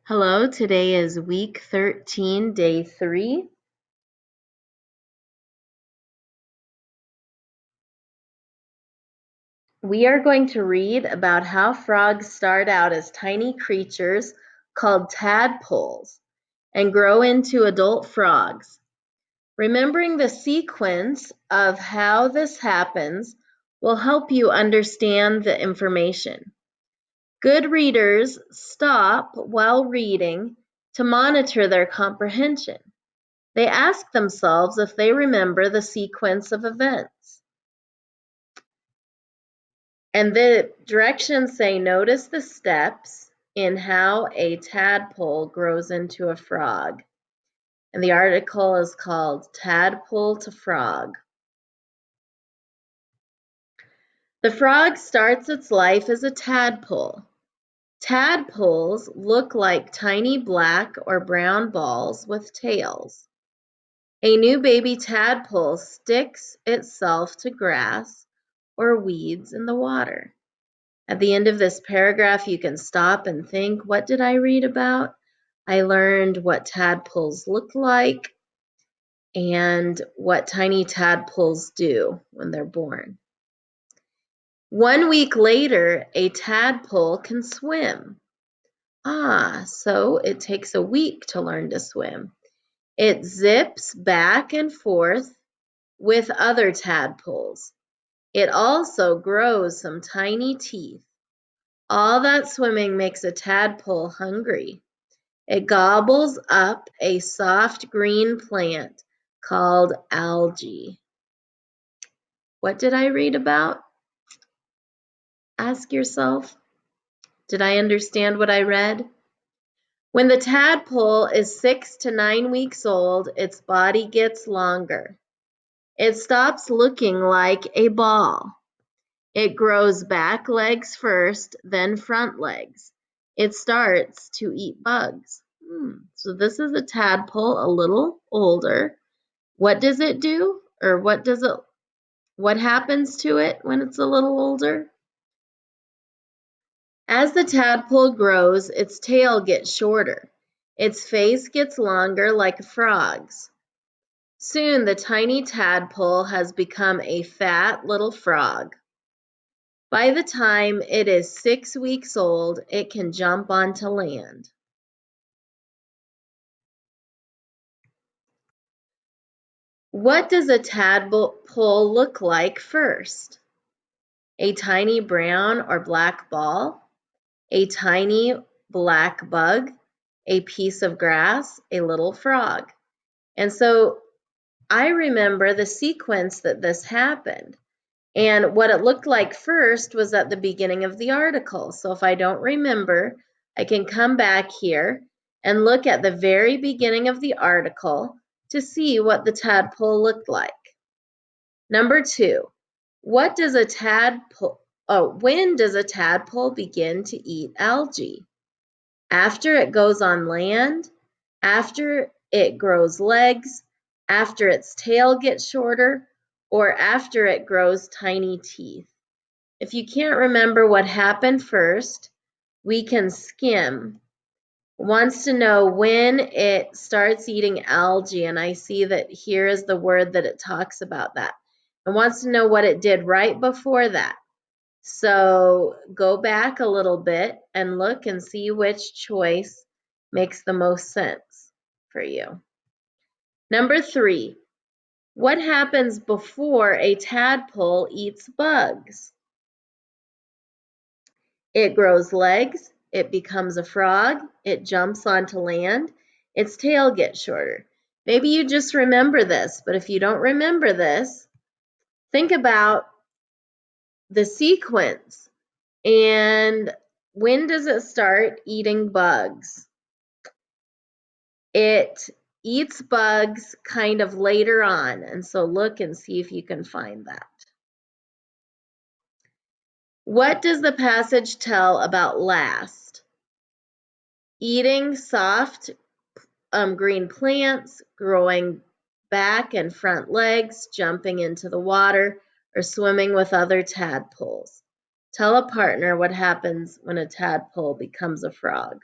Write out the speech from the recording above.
Hello, today is week 13, day 3. We are going to read about how frogs start out as tiny creatures called tadpoles and grow into adult frogs. Remembering the sequence of how this happens will help you understand the information. Good readers stop while reading to monitor their comprehension. They ask themselves if they remember the sequence of events. And the directions say, notice the steps in how a tadpole grows into a frog. And the article is called Tadpole to Frog. The frog starts its life as a tadpole. Tadpoles look like tiny black or brown balls with tails. A new baby tadpole sticks itself to grass or weeds in the water. At the end of this paragraph, you can stop and think, what did I read about? I learned what tadpoles look like and what tiny tadpoles do when they're born. 1 week later, a tadpole can swim. So it takes a week to learn to swim. It zips back and forth with other tadpoles. It also grows some tiny teeth. All that swimming makes a tadpole hungry. It gobbles up a soft green plant called algae. What did I read about? Ask yourself, did I understand what I read? When the tadpole is 6 to 9 weeks old, its body gets longer. It stops looking like a ball. It grows back legs first, then front legs. It starts to eat bugs. So this is a tadpole, a little older. What does it do? Or what happens to it when it's a little older? As the tadpole grows, its tail gets shorter. Its face gets longer like a frog's. Soon the tiny tadpole has become a fat little frog. By the time it is 6 weeks old, it can jump onto land. What does a tadpole look like first? A tiny brown or black ball, a tiny black bug, a piece of grass, a little frog. And so I remember the sequence that this happened. And what it looked like first was at the beginning of the article. So if I don't remember, I can come back here and look at the very beginning of the article to see what the tadpole looked like. Number 2, when does a tadpole begin to eat algae? After it goes on land, after it grows legs, after its tail gets shorter, or after it grows tiny teeth. If you can't remember what happened first, we can skim. Wants to know when it starts eating algae, and I see that here is the word that it talks about that. It wants to know what it did right before that. So go back a little bit and look and see which choice makes the most sense for you. Number 3, what happens before a tadpole eats bugs? It grows legs, it becomes a frog, it jumps onto land, its tail gets shorter. Maybe you just remember this, but if you don't remember this, think about the sequence. And when does it start eating bugs? It eats bugs kind of later on, and so look and see if you can find that. What does the passage tell about last? Eating soft green plants, growing back and front legs, jumping into the water, or swimming with other tadpoles. Tell a partner what happens when a tadpole becomes a frog.